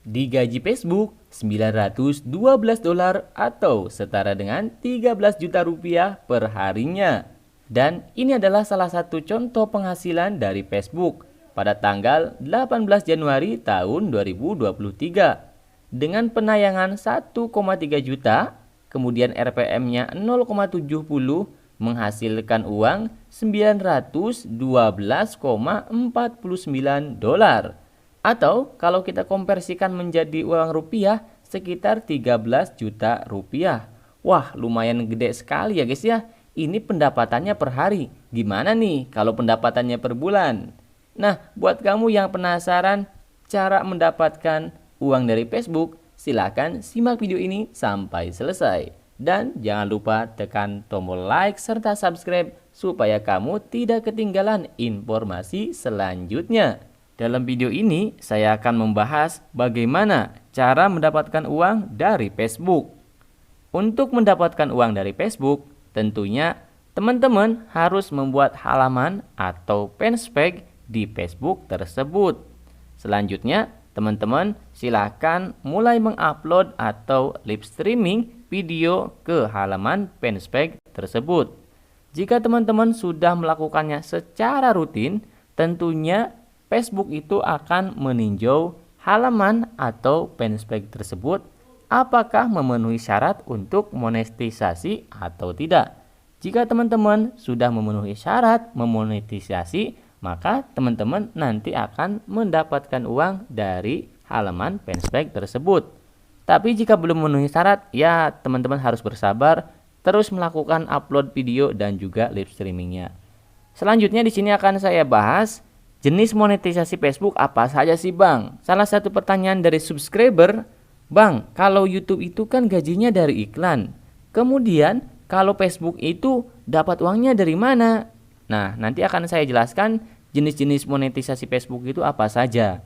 Digaji Facebook $912 atau setara dengan 13 juta rupiah per harinya. Dan ini adalah salah satu contoh penghasilan dari Facebook pada tanggal 18 Januari tahun 2023. Dengan penayangan 1,3 juta, kemudian RPM-nya 0,70, menghasilkan uang $912,49. Atau kalau kita konversikan menjadi uang rupiah sekitar 13 juta rupiah. Wah, lumayan gede sekali ya guys ya. Ini pendapatannya per hari. Gimana nih kalau pendapatannya per bulan? Nah, buat kamu yang penasaran cara mendapatkan uang dari Facebook, silakan simak video ini sampai selesai. Dan jangan lupa tekan tombol like serta subscribe supaya kamu tidak ketinggalan informasi selanjutnya. Dalam video ini, saya akan membahas bagaimana cara mendapatkan uang dari Facebook. Untuk mendapatkan uang dari Facebook, tentunya teman-teman harus membuat halaman atau fanpage di Facebook tersebut. Selanjutnya, teman-teman silakan mulai mengupload atau live streaming video ke halaman fanpage tersebut. Jika teman-teman sudah melakukannya secara rutin, tentunya Facebook itu akan meninjau halaman atau fanpage tersebut apakah memenuhi syarat untuk monetisasi atau tidak. Jika teman-teman sudah memenuhi syarat memonetisasi, maka teman-teman nanti akan mendapatkan uang dari halaman fanpage tersebut. Tapi jika belum memenuhi syarat, ya teman-teman harus bersabar terus melakukan upload video dan juga live streamingnya. Selanjutnya di sini akan saya bahas jenis monetisasi Facebook apa saja sih Bang? Salah satu pertanyaan dari subscriber, Bang, kalau YouTube itu kan gajinya dari iklan. Kemudian kalau Facebook itu dapat uangnya dari mana? Nah, nanti akan saya jelaskan jenis-jenis monetisasi Facebook itu apa saja.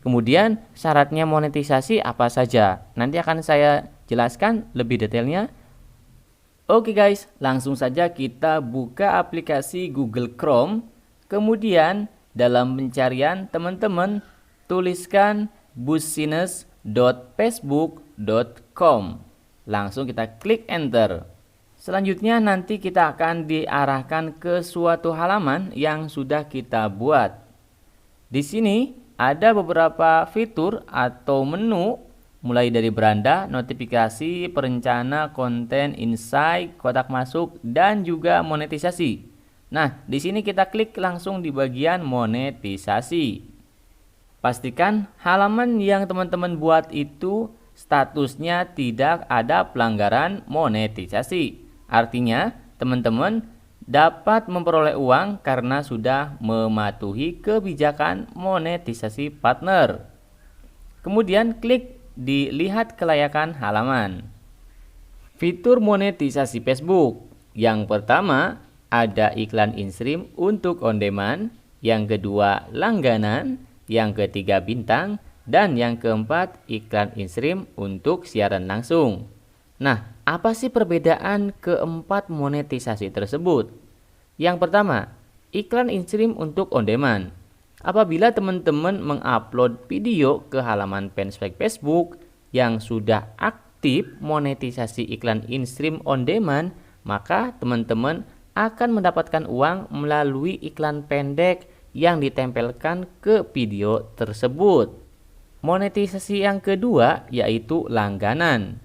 Kemudian syaratnya monetisasi apa saja. Nanti akan saya jelaskan lebih detailnya. Oke guys, langsung saja kita buka aplikasi Google Chrome. Kemudian dalam pencarian teman-teman tuliskan business.facebook.com. Langsung kita klik enter. Selanjutnya nanti kita akan diarahkan ke suatu halaman yang sudah kita buat. Di sini ada beberapa fitur atau menu mulai dari beranda, notifikasi, perencana, konten, insight, kotak masuk dan juga monetisasi. Nah, di sini kita klik langsung di bagian monetisasi. Pastikan halaman yang teman-teman buat itu statusnya tidak ada pelanggaran monetisasi. Artinya, teman-teman dapat memperoleh uang karena sudah mematuhi kebijakan monetisasi partner. Kemudian klik di lihat kelayakan halaman. Fitur monetisasi Facebook. Yang pertama, ada iklan in-stream untuk on demand, yang kedua langganan, yang ketiga bintang, dan yang keempat iklan in-stream untuk siaran langsung. Nah, apa sih perbedaan keempat monetisasi tersebut? Yang pertama, iklan in-stream untuk on demand. Apabila teman-teman mengupload video ke halaman fanpage Facebook yang sudah aktif monetisasi iklan in-stream on demand, maka teman-teman akan mendapatkan uang melalui iklan pendek yang ditempelkan ke video tersebut. Monetisasi yang kedua yaitu langganan.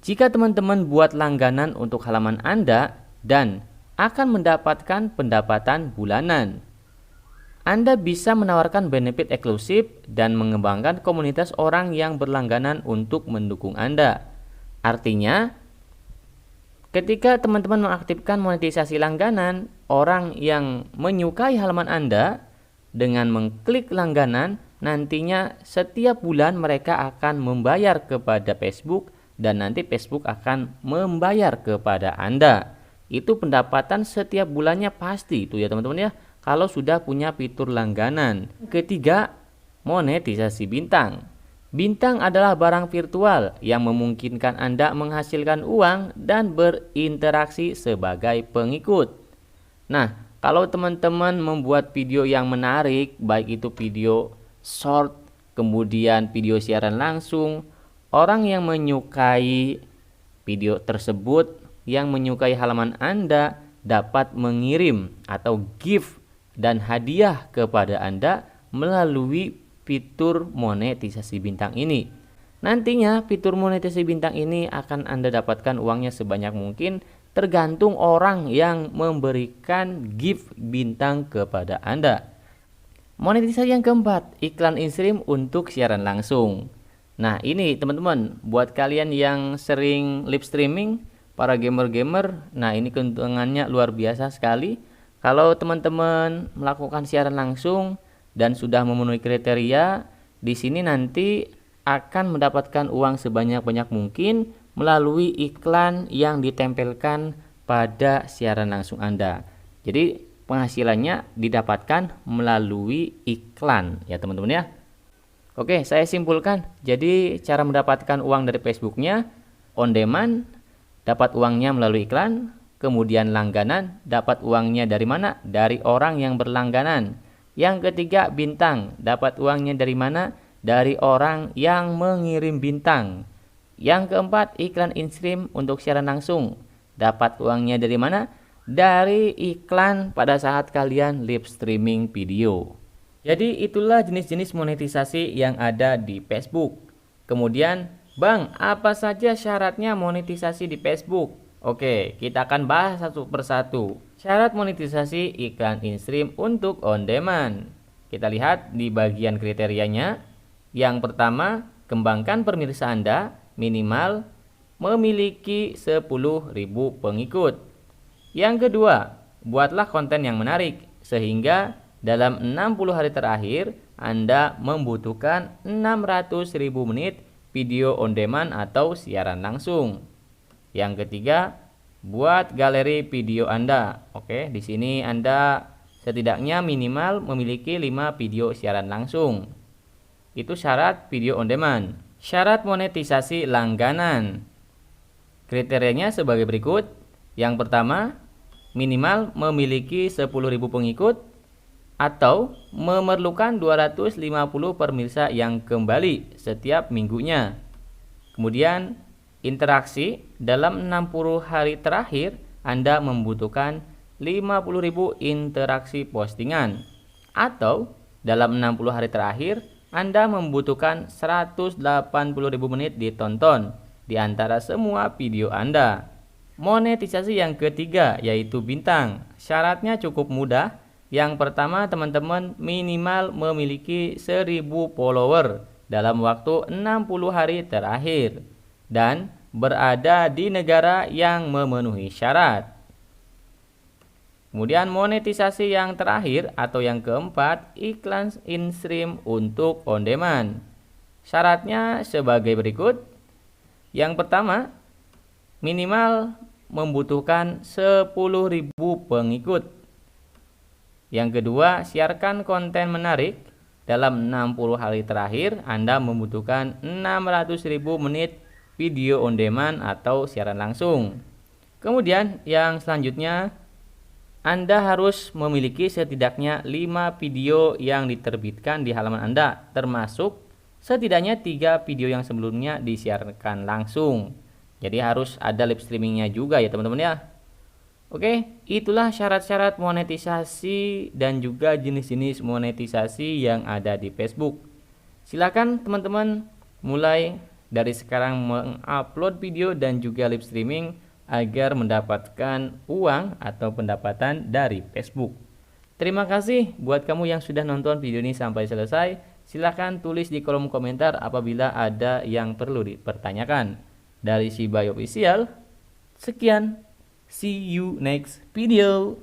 Jika teman-teman buat langganan untuk halaman Anda dan akan mendapatkan pendapatan bulanan, Anda bisa menawarkan benefit eksklusif dan mengembangkan komunitas orang yang berlangganan untuk mendukung Anda. Artinya, ketika teman-teman mengaktifkan monetisasi langganan, orang yang menyukai halaman Anda dengan mengklik langganan, nantinya setiap bulan mereka akan membayar kepada Facebook dan nanti Facebook akan membayar kepada Anda. Itu pendapatan setiap bulannya pasti itu ya teman-teman ya, kalau sudah punya fitur langganan. Ketiga, monetisasi bintang. Bintang adalah barang virtual yang memungkinkan Anda menghasilkan uang dan berinteraksi sebagai pengikut. Nah, kalau teman-teman membuat video yang menarik, baik itu video short kemudian video siaran langsung, orang yang menyukai video tersebut, yang menyukai halaman Anda, dapat mengirim atau gift dan hadiah kepada Anda melalui fitur monetisasi bintang ini. Nantinya fitur monetisasi bintang ini akan Anda dapatkan uangnya sebanyak mungkin, tergantung orang yang memberikan gift bintang kepada Anda. Monetisasi yang keempat, iklan in-stream untuk siaran langsung. Nah ini teman-teman, buat kalian yang sering live streaming, para gamer-gamer, nah ini keuntungannya luar biasa sekali. Kalau teman-teman melakukan siaran langsung dan sudah memenuhi kriteria, di sini nanti akan mendapatkan uang sebanyak-banyak mungkin melalui iklan yang ditempelkan pada siaran langsung Anda. Jadi penghasilannya didapatkan melalui iklan ya teman-teman ya. Oke, saya simpulkan. Jadi cara mendapatkan uang dari Facebooknya on demand, dapat uangnya melalui iklan. Kemudian langganan, dapat uangnya dari mana? Dari orang yang berlangganan. Yang ketiga, bintang, dapat uangnya dari mana? Dari orang yang mengirim bintang. Yang keempat, iklan in-stream untuk siaran langsung, dapat uangnya dari mana? Dari iklan pada saat kalian live streaming video. Jadi itulah jenis-jenis monetisasi yang ada di Facebook. Kemudian, Bang, apa saja syaratnya monetisasi di Facebook? Oke, kita akan bahas satu persatu. Syarat monetisasi iklan in-stream untuk on demand. Kita lihat di bagian kriterianya. Yang pertama, kembangkan pemirsa Anda minimal memiliki 10.000 pengikut. Yang kedua, buatlah konten yang menarik sehingga dalam 60 hari terakhir Anda membutuhkan 600.000 menit video on demand atau siaran langsung. Yang ketiga, buat galeri video Anda. Oke, di sini Anda setidaknya minimal memiliki 5 video siaran langsung. Itu syarat video on demand. Syarat monetisasi langganan. Kriterianya sebagai berikut. Yang pertama, minimal memiliki 10.000 pengikut atau memerlukan 250 pemirsa yang kembali setiap minggunya. Kemudian interaksi dalam 60 hari terakhir Anda membutuhkan 50.000 interaksi postingan, atau dalam 60 hari terakhir Anda membutuhkan 180.000 menit ditonton di antara semua video Anda. Monetisasi yang ketiga yaitu bintang. Syaratnya cukup mudah. Yang pertama, teman-teman minimal memiliki 1.000 follower dalam waktu 60 hari terakhir dan berada di negara yang memenuhi syarat. Kemudian monetisasi yang terakhir atau yang keempat, iklan in-stream untuk on demand. Syaratnya sebagai berikut. Yang pertama, minimal membutuhkan 10.000 pengikut. Yang kedua, siarkan konten menarik. Dalam 60 hari terakhir Anda membutuhkan 600.000 menit video on demand atau siaran langsung. Kemudian yang selanjutnya, Anda harus memiliki setidaknya 5 video yang diterbitkan di halaman Anda, termasuk setidaknya 3 video yang sebelumnya disiarkan langsung. Jadi harus ada live streamingnya juga ya teman-teman ya. Oke, itulah syarat-syarat monetisasi dan juga jenis-jenis monetisasi yang ada di Facebook. Silakan teman-teman mulai dari sekarang mengupload video dan juga live streaming agar mendapatkan uang atau pendapatan dari Facebook. Terima kasih buat kamu yang sudah nonton video ini sampai selesai. Silakan tulis di kolom komentar apabila ada yang perlu dipertanyakan. Dari Shibai Official, sekian. See you next video.